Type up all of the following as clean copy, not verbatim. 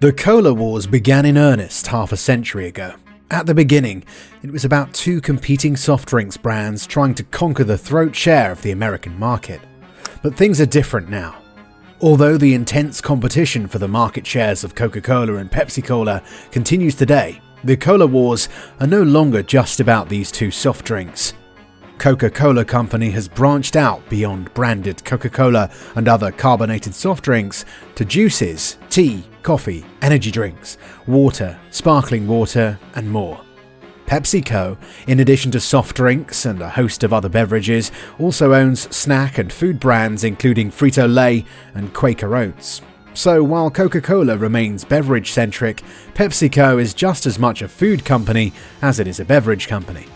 The Cola Wars began in earnest half a century ago. At the beginning, it was about two competing soft drinks brands trying to conquer the throat share of the American market. But things are different now. Although the intense competition for the market shares of Coca-Cola and Pepsi-Cola continues today, the Cola Wars are no longer just about these two soft drinks. Coca-Cola Company has branched out beyond branded Coca-Cola and other carbonated soft drinks to juices, tea, coffee, energy drinks, water, sparkling water, and more. PepsiCo, in addition to soft drinks and a host of other beverages, also owns snack and food brands including Frito-Lay and Quaker Oats. So while Coca-Cola remains beverage-centric, PepsiCo is just as much a food company as it is a beverage company.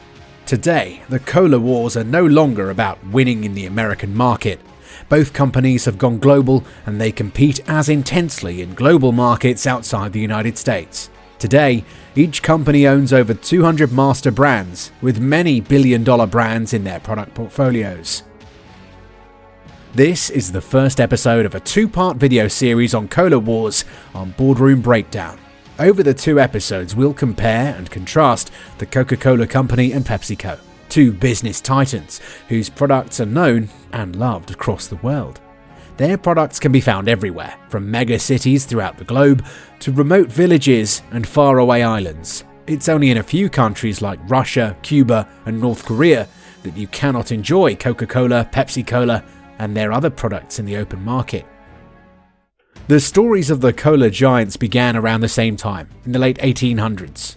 Today, the Cola Wars are no longer about winning in the American market. Both companies have gone global and they compete as intensely in global markets outside the United States. Today, each company owns over 200 master brands, with many billion-dollar brands in their product portfolios. This is the first episode of a two-part video series on Cola Wars on Boardroom Breakdown. Over the two episodes, we'll compare and contrast the Coca-Cola Company and PepsiCo, two business titans whose products are known and loved across the world. Their products can be found everywhere, from mega cities throughout the globe to remote villages and faraway islands. It's only in a few countries like Russia, Cuba, and North Korea that you cannot enjoy Coca-Cola, Pepsi-Cola, and their other products in the open market. The stories of the cola giants began around the same time, in the late 1800s.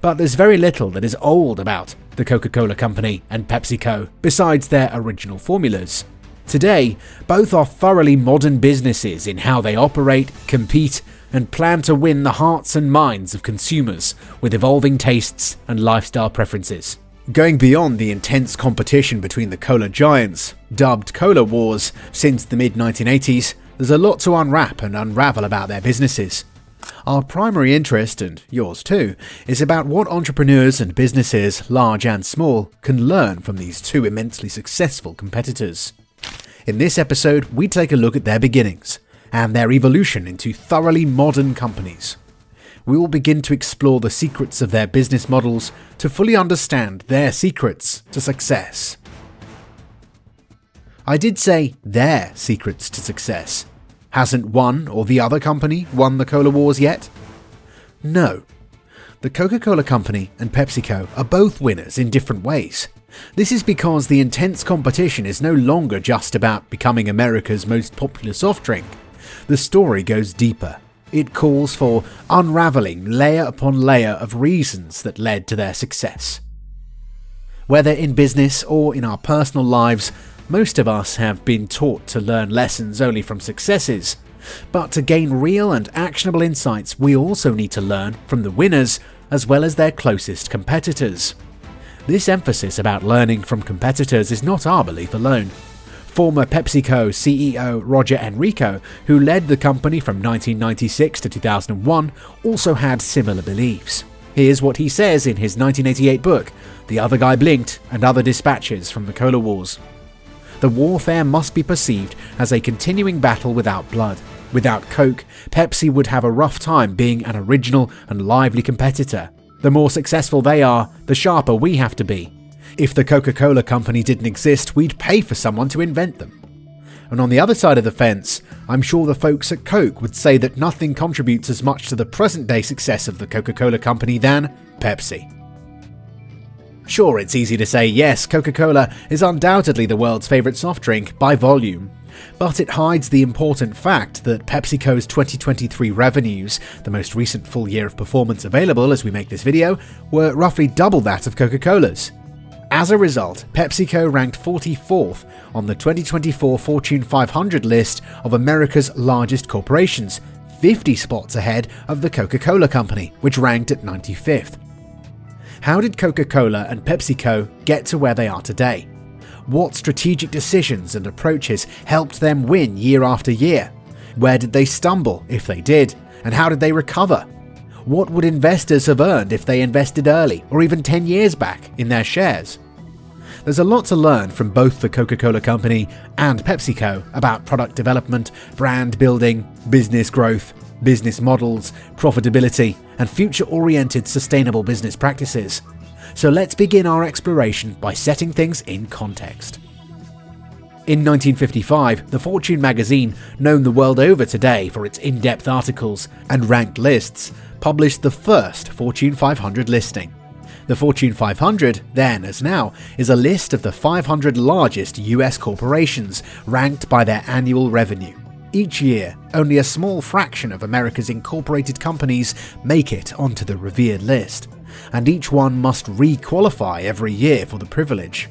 But there's very little that is old about the Coca-Cola Company and PepsiCo besides their original formulas. Today, both are thoroughly modern businesses in how they operate, compete, and plan to win the hearts and minds of consumers with evolving tastes and lifestyle preferences. Going beyond the intense competition between the cola giants, dubbed Cola Wars, since the mid-1980s, there's a lot to unwrap and unravel about their businesses. Our primary interest, and yours too, is about what entrepreneurs and businesses, large and small, can learn from these two immensely successful competitors. In this episode, we take a look at their beginnings and their evolution into thoroughly modern companies. We will begin to explore the secrets of their business models to fully understand their secrets to success. I did say their secrets to success. Hasn't one or the other company won the Cola Wars yet? No. The Coca-Cola Company and PepsiCo are both winners in different ways. This is because the intense competition is no longer just about becoming America's most popular soft drink. The story goes deeper. It calls for unraveling layer upon layer of reasons that led to their success. Whether in business or in our personal lives, most of us have been taught to learn lessons only from successes, but to gain real and actionable insights, we also need to learn from the winners as well as their closest competitors. This emphasis about learning from competitors is not our belief alone. Former PepsiCo CEO Roger Enrico, who led the company from 1996 to 2001, also had similar beliefs. Here's what he says in his 1988 book, The Other Guy Blinked and Other Dispatches from the Cola Wars. The warfare must be perceived as a continuing battle without blood. Without Coke, Pepsi would have a rough time being an original and lively competitor. The more successful they are, the sharper we have to be. If the Coca-Cola Company didn't exist, we'd pay for someone to invent them. And on the other side of the fence, I'm sure the folks at Coke would say that nothing contributes as much to the present-day success of the Coca-Cola Company than Pepsi. Sure, it's easy to say yes, Coca-Cola is undoubtedly the world's favourite soft drink by volume, but it hides the important fact that PepsiCo's 2023 revenues, the most recent full year of performance available as we make this video, were roughly double that of Coca-Cola's. As a result, PepsiCo ranked 44th on the 2024 Fortune 500 list of America's largest corporations, 50 spots ahead of the Coca-Cola Company, which ranked at 95th. How did Coca-Cola and PepsiCo get to where they are today? What strategic decisions and approaches helped them win year after year? Where did they stumble, if they did? And how did they recover? What would investors have earned if they invested early, or even 10 years back, in their shares? There's a lot to learn from both the Coca-Cola Company and PepsiCo about product development, brand building, business growth, business models, profitability, and future-oriented sustainable business practices. So let's begin our exploration by setting things in context. In 1955, the Fortune magazine, known the world over today for its in-depth articles and ranked lists, published the first Fortune 500 listing. The Fortune 500, then as now, is a list of the 500 largest US corporations ranked by their annual revenue. Each year, only a small fraction of America's incorporated companies make it onto the revered list, and each one must re-qualify every year for the privilege.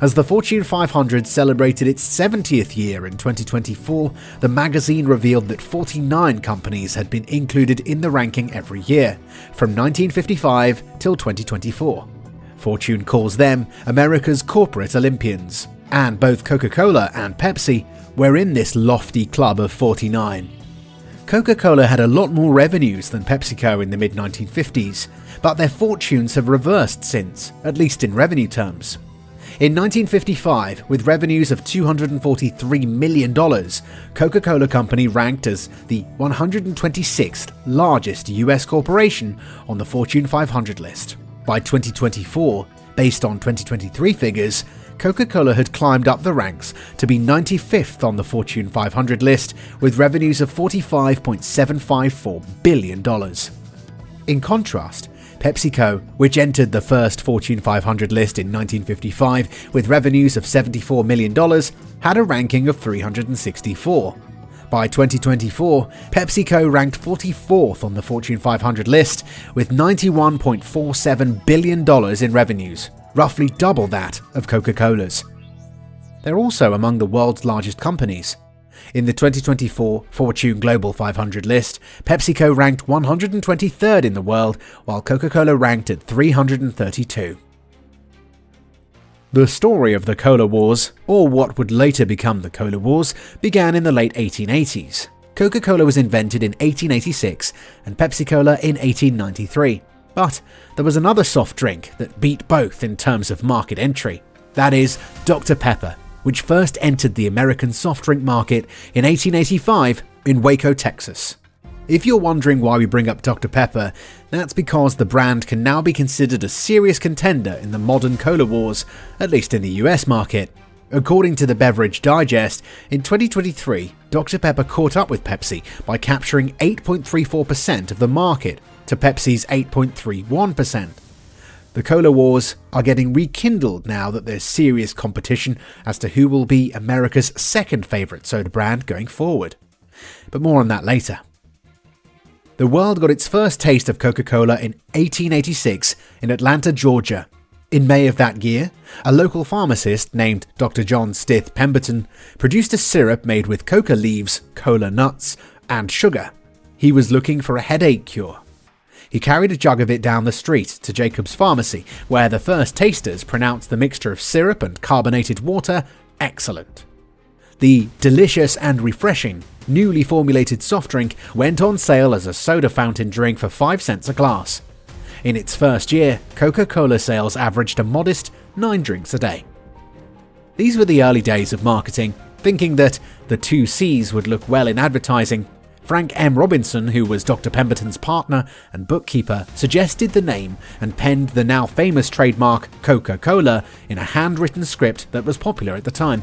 As the Fortune 500 celebrated its 70th year in 2024, the magazine revealed that 49 companies had been included in the ranking every year, from 1955 till 2024. Fortune calls them America's corporate Olympians, and both Coca-Cola and Pepsi were in this lofty club of 49. Coca-Cola had a lot more revenues than PepsiCo in the mid-1950s, but their fortunes have reversed since, at least in revenue terms. In 1955, with revenues of $243 million, Coca-Cola Company ranked as the 126th largest US corporation on the Fortune 500 list. By 2024, based on 2023 figures, Coca-Cola had climbed up the ranks to be 95th on the Fortune 500 list with revenues of $45.754 billion. In contrast, PepsiCo, which entered the first Fortune 500 list in 1955 with revenues of $74 million, had a ranking of 364. By 2024, PepsiCo ranked 44th on the Fortune 500 list with $91.47 billion in revenues, roughly double that of Coca-Cola's. They're also among the world's largest companies. In the 2024 Fortune Global 500 list, PepsiCo ranked 123rd in the world, while Coca-Cola ranked at 332. The story of the Cola Wars, or what would later become the Cola Wars, began in the late 1880s. Coca-Cola was invented in 1886 and Pepsi-Cola in 1893. But there was another soft drink that beat both in terms of market entry. That is Dr. Pepper, which first entered the American soft drink market in 1885 in Waco, Texas. If you're wondering why we bring up Dr. Pepper, that's because the brand can now be considered a serious contender in the modern cola wars, at least in the US market. According to the Beverage Digest, in 2023, Dr. Pepper caught up with Pepsi by capturing 8.34% of the market to Pepsi's 8.31%. The cola wars are getting rekindled now that there's serious competition as to who will be America's second favourite soda brand going forward. But more on that later. The world got its first taste of Coca-Cola in 1886 in Atlanta, Georgia. In May of that year, a local pharmacist named Dr. John Stith Pemberton produced a syrup made with coca leaves, cola nuts, and sugar. He was looking for a headache cure. He carried a jug of it down the street to Jacob's Pharmacy, where the first tasters pronounced the mixture of syrup and carbonated water excellent. The delicious and refreshing, newly formulated soft drink went on sale as a soda fountain drink for 5 cents a glass. In its first year, Coca-Cola sales averaged a modest 9 drinks a day. These were the early days of marketing, thinking that the 2 C's would look well in advertising. Frank M. Robinson, who was Dr. Pemberton's partner and bookkeeper, suggested the name and penned the now famous trademark Coca-Cola in a handwritten script that was popular at the time.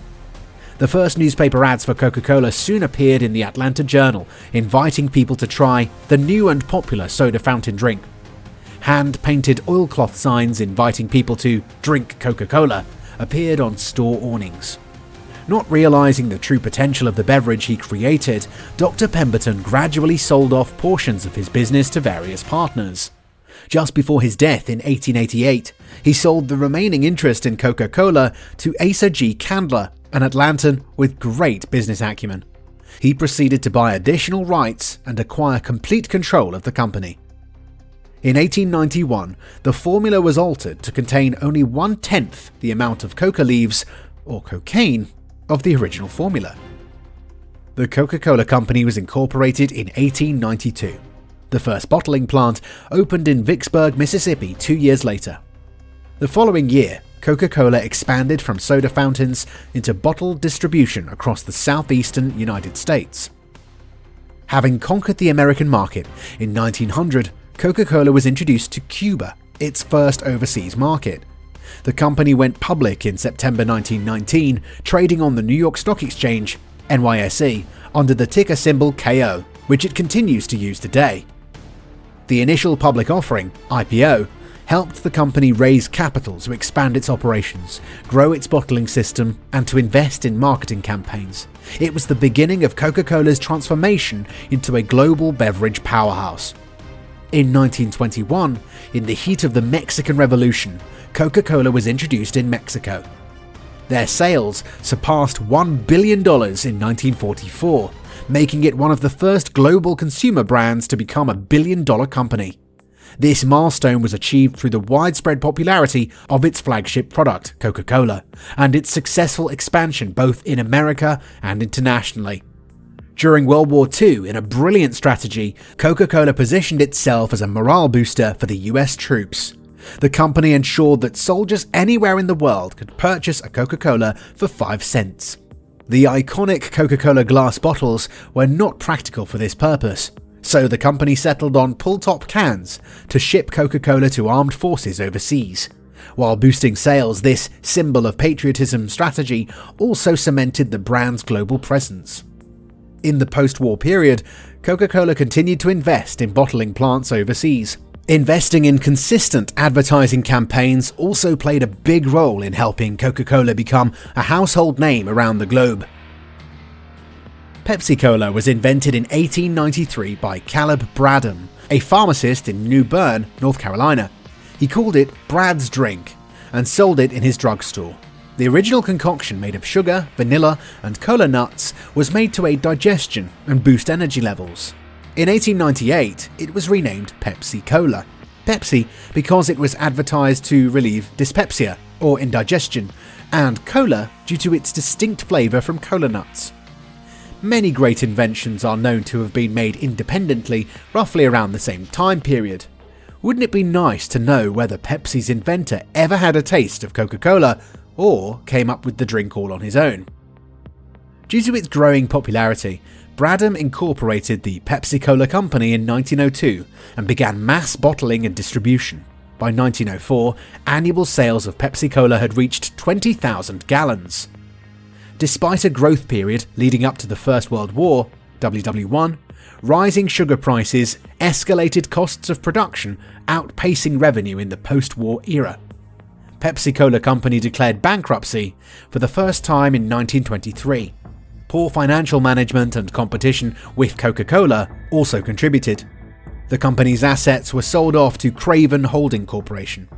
The first newspaper ads for Coca-Cola soon appeared in the Atlanta Journal, inviting people to try the new and popular soda fountain drink. Hand-painted oilcloth signs inviting people to drink Coca-Cola appeared on store awnings. Not realizing the true potential of the beverage he created, Dr. Pemberton gradually sold off portions of his business to various partners. Just before his death in 1888, he sold the remaining interest in Coca-Cola to Asa G. Candler, an Atlantan with great business acumen. He proceeded to buy additional rights and acquire complete control of the company. In 1891, the formula was altered to contain only 1/10 the amount of coca leaves, or cocaine, of the original formula. The Coca-Cola Company was incorporated in 1892. The first bottling plant opened in Vicksburg, Mississippi 2 years later. The following year, Coca-Cola expanded from soda fountains into bottled distribution across the southeastern United States. Having conquered the American market in 1900, Coca-Cola was introduced to Cuba, its first overseas market. The company went public in September 1919, trading on the New York Stock Exchange, NYSE, under the ticker symbol KO, which it continues to use today. The initial public offering, IPO, helped the company raise capital to expand its operations, grow its bottling system, and to invest in marketing campaigns. It was the beginning of Coca-Cola's transformation into a global beverage powerhouse. In 1921, in the heat of the Mexican Revolution, Coca-Cola was introduced in Mexico. Their sales surpassed $1 billion in 1944, making it one of the first global consumer brands to become a billion-dollar company. This milestone was achieved through the widespread popularity of its flagship product, Coca-Cola, and its successful expansion both in America and internationally. During World War II, in a brilliant strategy, Coca-Cola positioned itself as a morale booster for the US troops. The company ensured that soldiers anywhere in the world could purchase a Coca-Cola for 5 cents. The iconic Coca-Cola glass bottles were not practical for this purpose, so the company settled on pull-top cans to ship Coca-Cola to armed forces overseas. While boosting sales, this symbol of patriotism strategy also cemented the brand's global presence. In the post-war period, Coca-Cola continued to invest in bottling plants overseas. Investing in consistent advertising campaigns also played a big role in helping Coca-Cola become a household name around the globe. Pepsi-Cola was invented in 1893 by Caleb Bradham, a pharmacist in New Bern, North Carolina. He called it Brad's Drink and sold it in his drugstore. The original concoction, made of sugar, vanilla, and cola nuts, was made to aid digestion and boost energy levels. In 1898, it was renamed Pepsi-Cola. Pepsi because it was advertised to relieve dyspepsia, or indigestion, and cola due to its distinct flavour from cola nuts. Many great inventions are known to have been made independently, roughly around the same time period. Wouldn't it be nice to know whether Pepsi's inventor ever had a taste of Coca-Cola, or came up with the drink all on his own? Due to its growing popularity, Bradham incorporated the Pepsi-Cola Company in 1902 and began mass bottling and distribution. By 1904, annual sales of Pepsi-Cola had reached 20,000 gallons. Despite a growth period leading up to the First World War, WW1, rising sugar prices escalated costs of production, outpacing revenue in the post-war era. Pepsi-Cola Company declared bankruptcy for the first time in 1923. Poor financial management and competition with Coca-Cola also contributed. The company's assets were sold off to Craven Holding Corporation.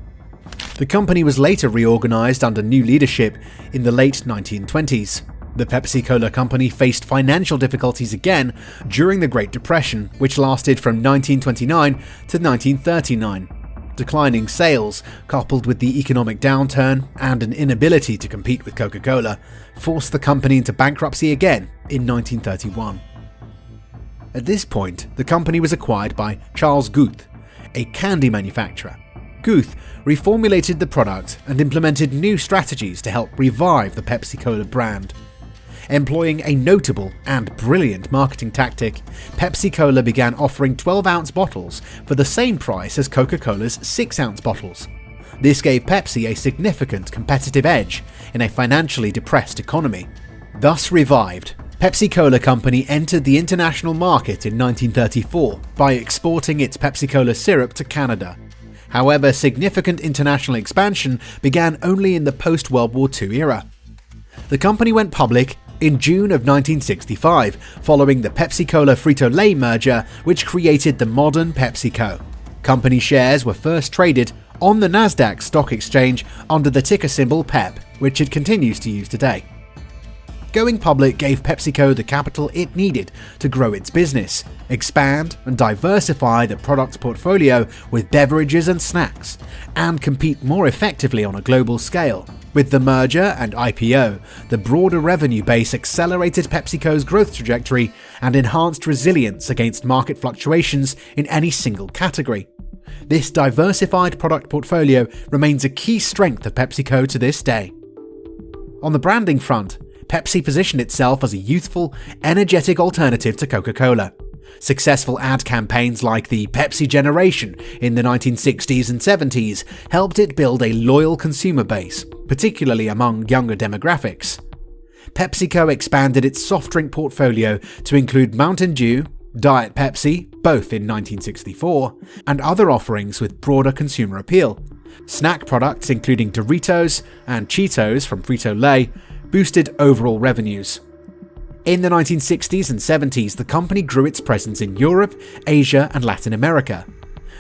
The company was later reorganized under new leadership in the late 1920s. The Pepsi-Cola Company faced financial difficulties again during the Great Depression, which lasted from 1929 to 1939. Declining sales, coupled with the economic downturn and an inability to compete with Coca-Cola, forced the company into bankruptcy again in 1931. At this point, the company was acquired by Charles Guth, a candy manufacturer. Guth reformulated the product and implemented new strategies to help revive the Pepsi-Cola brand. Employing a notable and brilliant marketing tactic, Pepsi-Cola began offering 12-ounce bottles for the same price as Coca-Cola's 6-ounce bottles. This gave Pepsi a significant competitive edge in a financially depressed economy. Thus revived, Pepsi-Cola Company entered the international market in 1934 by exporting its Pepsi-Cola syrup to Canada. However, significant international expansion began only in the post-World War II era. The company went public in June of 1965, following the Pepsi-Cola Frito-Lay merger, which created the modern PepsiCo. Company shares were first traded on the Nasdaq stock exchange under the ticker symbol PEP, which it continues to use today. Going public gave PepsiCo the capital it needed to grow its business, expand and diversify the product portfolio with beverages and snacks, and compete more effectively on a global scale. With the merger and IPO, the broader revenue base accelerated PepsiCo's growth trajectory and enhanced resilience against market fluctuations in any single category. This diversified product portfolio remains a key strength of PepsiCo to this day. On the branding front, Pepsi positioned itself as a youthful, energetic alternative to Coca-Cola. Successful ad campaigns like the Pepsi generation in the 1960s and 70s helped it build a loyal consumer base, particularly among younger demographics. PepsiCo expanded its soft drink portfolio to include Mountain Dew, Diet Pepsi, both in 1964, and other offerings with broader consumer appeal. Snack products including Doritos and Cheetos from Frito-Lay boosted overall revenues. In the 1960s and 70s, the company grew its presence in Europe, Asia, and Latin America.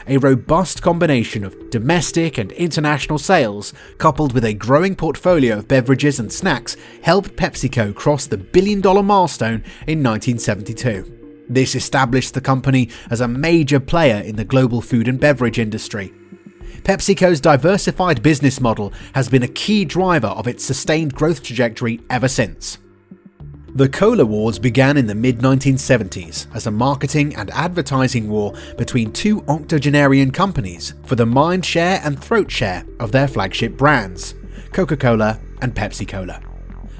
A robust combination of domestic and international sales, coupled with a growing portfolio of beverages and snacks, helped PepsiCo cross the billion-dollar milestone in 1972. This established the company as a major player in the global food and beverage industry. PepsiCo's diversified business model has been a key driver of its sustained growth trajectory ever since. The Cola Wars began in the mid-1970s as a marketing and advertising war between two octogenarian companies for the mind share and throat share of their flagship brands, Coca-Cola and Pepsi-Cola.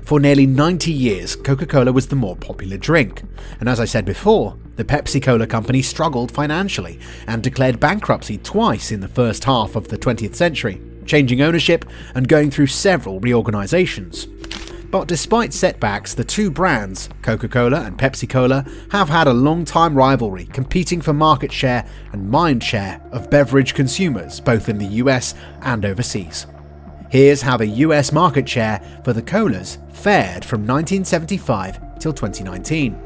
For nearly 90 years, Coca-Cola was the more popular drink, and as I said before, the Pepsi-Cola company struggled financially and declared bankruptcy twice in the first half of the 20th century, changing ownership and going through several reorganizations. But despite setbacks, the two brands, Coca-Cola and Pepsi-Cola, have had a long-time rivalry, competing for market share and mind share of beverage consumers both in the US and overseas. Here's how the US market share for the colas fared from 1975 till 2019.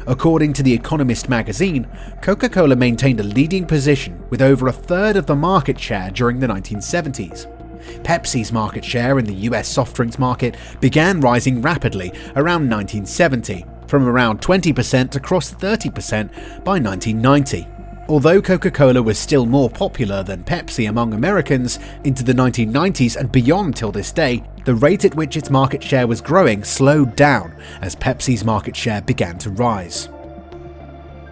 According to The Economist magazine, Coca-Cola maintained a leading position with over a third of the market share during the 1970s. Pepsi's market share in the US soft drinks market began rising rapidly around 1970, from around 20% to cross 30% by 1990. Although Coca-Cola was still more popular than Pepsi among Americans into the 1990s and beyond till this day, the rate at which its market share was growing slowed down as Pepsi's market share began to rise.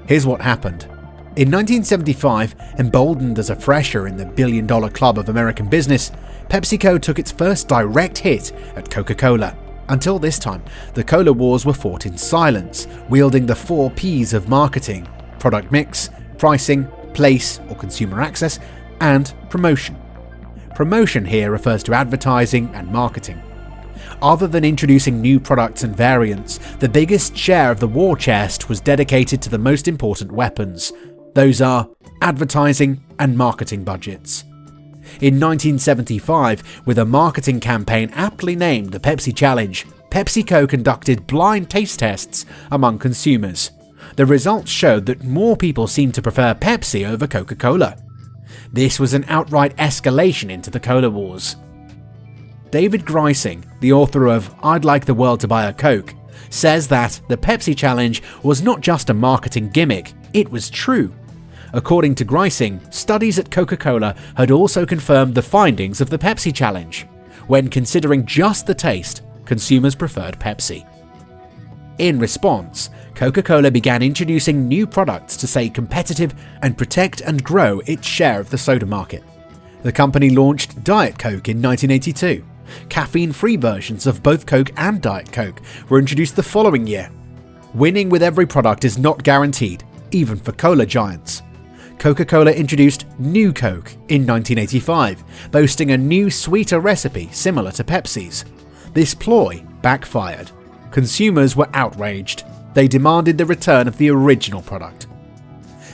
Here's what happened. In 1975, emboldened as a fresher in the billion-dollar club of American business, PepsiCo took its first direct hit at Coca-Cola. Until this time, the Cola Wars were fought in silence, wielding the 4 Ps of marketing: product mix, pricing, place or consumer access, and promotion. Promotion here refers to advertising and marketing. Other than introducing new products and variants, the biggest share of the war chest was dedicated to the most important weapons. Those are advertising and marketing budgets. In 1975, with a marketing campaign aptly named the Pepsi Challenge, PepsiCo conducted blind taste tests among consumers. The results showed that more people seemed to prefer Pepsi over Coca-Cola. This was an outright escalation into the Cola Wars. David Greising, the author of I'd Like the World to Buy a Coke, says that the Pepsi Challenge was not just a marketing gimmick, it was true. According to Greising, studies at Coca-Cola had also confirmed the findings of the Pepsi Challenge. When considering just the taste, consumers preferred Pepsi. In response, Coca-Cola began introducing new products to stay competitive and protect and grow its share of the soda market. The company launched Diet Coke in 1982. Caffeine-free versions of both Coke and Diet Coke were introduced the following year. Winning with every product is not guaranteed, even for cola giants. Coca-Cola introduced New Coke in 1985, boasting a new sweeter recipe similar to Pepsi's. This ploy backfired. Consumers were outraged. They demanded the return of the original product.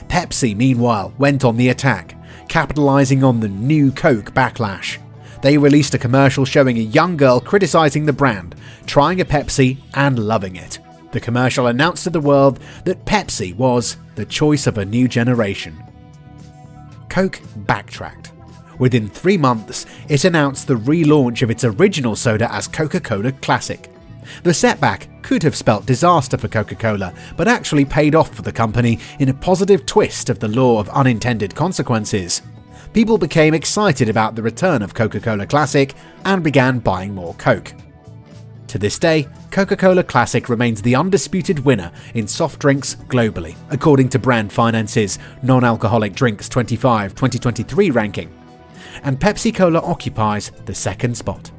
Pepsi, meanwhile, went on the attack, capitalizing on the New Coke backlash. They released a commercial showing a young girl criticizing the brand, trying a Pepsi and loving it. The commercial announced to the world that Pepsi was the choice of a new generation. Coke backtracked. Within 3 months, it announced the relaunch of its original soda as Coca-Cola Classic. The setback could have spelt disaster for Coca-Cola, but actually paid off for the company in a positive twist of the law of unintended consequences. People became excited about the return of Coca-Cola Classic and began buying more Coke. To this day, Coca-Cola Classic remains the undisputed winner in soft drinks globally, according to Brand Finance's Non-Alcoholic Drinks 25 2023 ranking, and Pepsi-Cola occupies the second spot.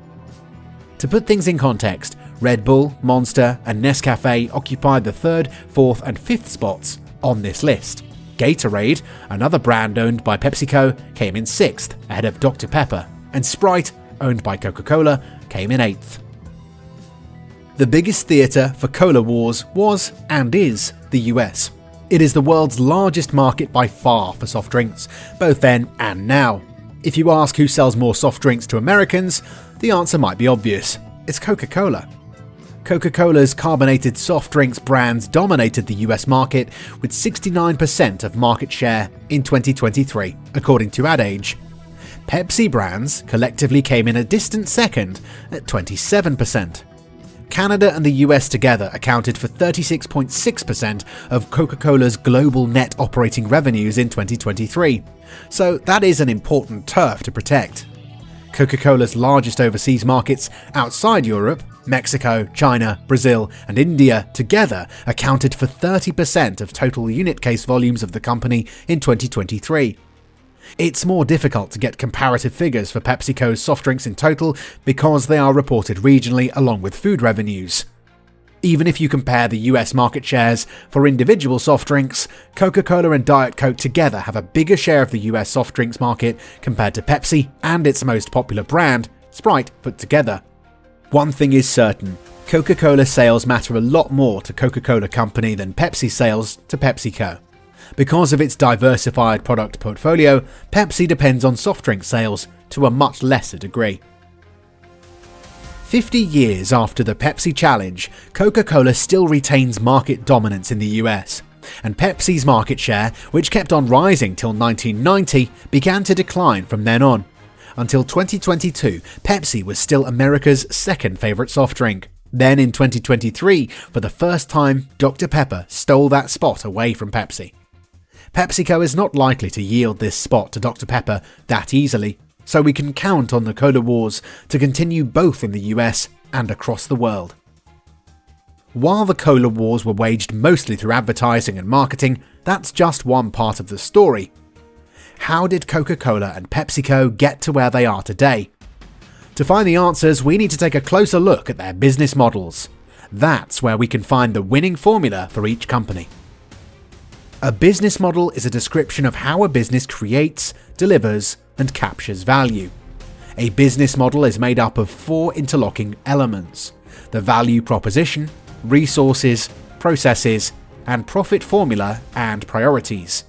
To put things in context, Red Bull, Monster, and Nescafé occupied the third, fourth, and fifth spots, on this list. Gatorade, another brand owned by PepsiCo, came in 6th, ahead of Dr. Pepper, and Sprite, owned by Coca-Cola, came in 8th. The biggest theatre for cola wars was, and is, the US. It is the world's largest market by far for soft drinks, both then and now. If you ask who sells more soft drinks to Americans, the answer might be obvious. It's Coca-Cola. Coca-Cola's carbonated soft drinks brands dominated the US market with 69% of market share in 2023, according to Ad Age. Pepsi brands collectively came in a distant second at 27%. Canada and the US together accounted for 36.6% of Coca-Cola's global net operating revenues in 2023, so that is an important turf to protect. Coca-Cola's largest overseas markets outside Europe, Mexico, China, Brazil, and India together accounted for 30% of total unit case volumes of the company in 2023. It's more difficult to get comparative figures for PepsiCo's soft drinks in total because they are reported regionally along with food revenues. Even if you compare the US market shares for individual soft drinks, Coca-Cola and Diet Coke together have a bigger share of the US soft drinks market compared to Pepsi and its most popular brand, Sprite, put together. One thing is certain, Coca-Cola sales matter a lot more to Coca-Cola Company than Pepsi sales to PepsiCo. Because of its diversified product portfolio, Pepsi depends on soft drink sales to a much lesser degree. 50 years after the Pepsi challenge, Coca-Cola still retains market dominance in the US, and Pepsi's market share, which kept on rising till 1990, began to decline from then on. Until 2022, Pepsi was still America's second favourite soft drink. Then in 2023, for the first time, Dr. Pepper stole that spot away from Pepsi. PepsiCo is not likely to yield this spot to Dr. Pepper that easily, so we can count on the cola wars to continue both in the US and across the world. While the cola wars were waged mostly through advertising and marketing, that's just one part of the story. How did Coca-Cola and PepsiCo get to where they are today? To find the answers, we need to take a closer look at their business models. That's where we can find the winning formula for each company. A business model is a description of how a business creates, delivers, and captures value. A business model is made up of 4 interlocking elements: the value proposition, resources, processes, and profit formula and priorities,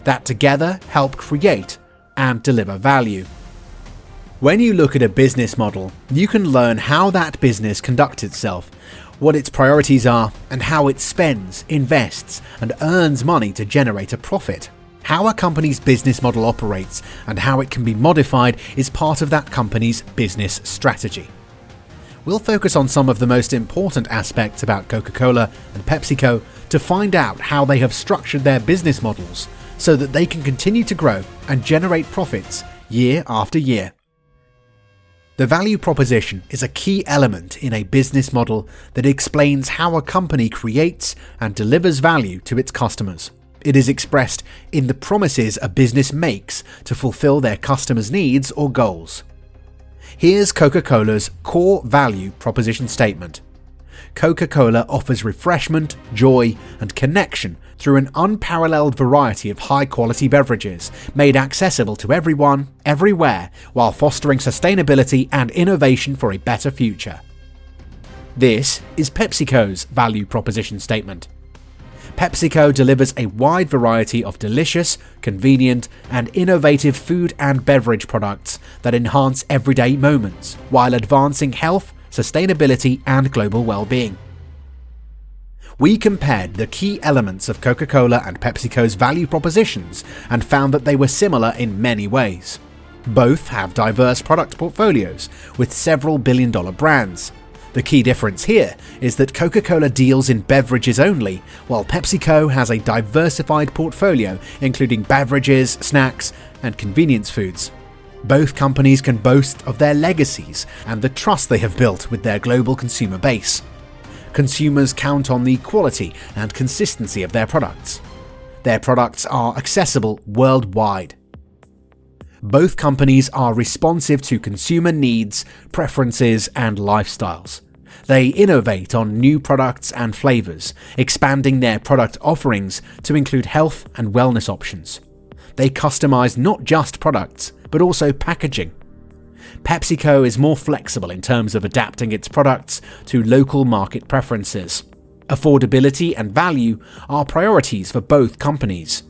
that together help create and deliver value. When you look at a business model, you can learn how that business conducts itself, what its priorities are, and how it spends, invests, and earns money to generate a profit. How a company's business model operates and how it can be modified is part of that company's business strategy. We'll focus on some of the most important aspects about Coca-Cola and PepsiCo to find out how they have structured their business models so that they can continue to grow and generate profits year after year. The value proposition is a key element in a business model that explains how a company creates and delivers value to its customers. It is expressed in the promises a business makes to fulfill their customers' needs or goals. Here's Coca-Cola's core value proposition statement. Coca-Cola offers refreshment, joy, and connection through an unparalleled variety of high-quality beverages made accessible to everyone, everywhere, while fostering sustainability and innovation for a better future. This is PepsiCo's value proposition statement. PepsiCo delivers a wide variety of delicious, convenient, and innovative food and beverage products that enhance everyday moments while advancing health, sustainability, and global well-being. We compared the key elements of Coca-Cola and PepsiCo's value propositions and found that they were similar in many ways. Both have diverse product portfolios with several billion-dollar brands. The key difference here is that Coca-Cola deals in beverages only, while PepsiCo has a diversified portfolio including beverages, snacks, and convenience foods. Both companies can boast of their legacies and the trust they have built with their global consumer base. Consumers count on the quality and consistency of their products. Their products are accessible worldwide. Both companies are responsive to consumer needs, preferences, and lifestyles. They innovate on new products and flavors, expanding their product offerings to include health and wellness options. They customize not just products, but also packaging. PepsiCo is more flexible in terms of adapting its products to local market preferences. Affordability and value are priorities for both companies.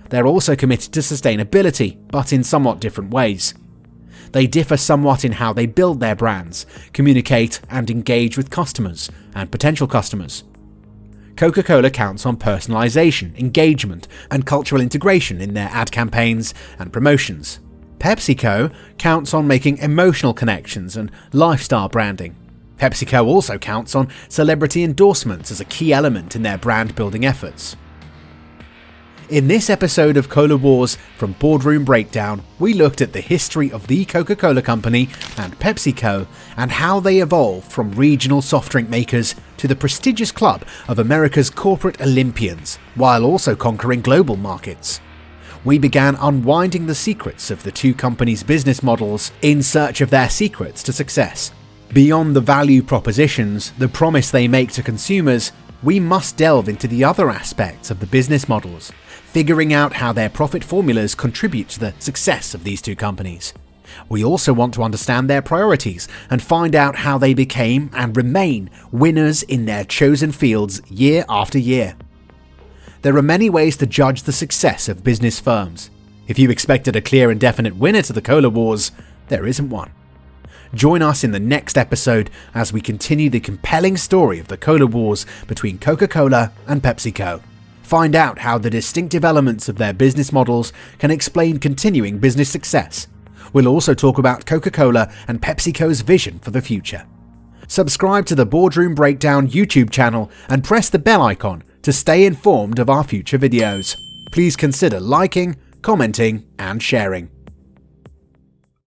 They're also committed to sustainability, but in somewhat different ways. They differ somewhat in how they build their brands, communicate and engage with customers and potential customers. Coca-Cola counts on personalization, engagement, and cultural integration in their ad campaigns and promotions. PepsiCo counts on making emotional connections and lifestyle branding. PepsiCo also counts on celebrity endorsements as a key element in their brand-building efforts. In this episode of Cola Wars from Boardroom Breakdown, we looked at the history of the Coca-Cola Company and PepsiCo and how they evolved from regional soft drink makers to the prestigious club of America's corporate Olympians, while also conquering global markets. We began unwinding the secrets of the two companies' business models in search of their secrets to success. Beyond the value propositions, the promise they make to consumers, we must delve into the other aspects of the business models, figuring out how their profit formulas contribute to the success of these two companies. We also want to understand their priorities and find out how they became and remain winners in their chosen fields year after year. There are many ways to judge the success of business firms. If you expected a clear and definite winner to the Cola Wars, there isn't one. Join us in the next episode as we continue the compelling story of the Cola Wars between Coca-Cola and PepsiCo. Find out how the distinctive elements of their business models can explain continuing business success. We'll also talk about Coca-Cola and PepsiCo's vision for the future. Subscribe to the Boardroom Breakdown YouTube channel and press the bell icon to stay informed of our future videos. Please consider liking, commenting, and sharing.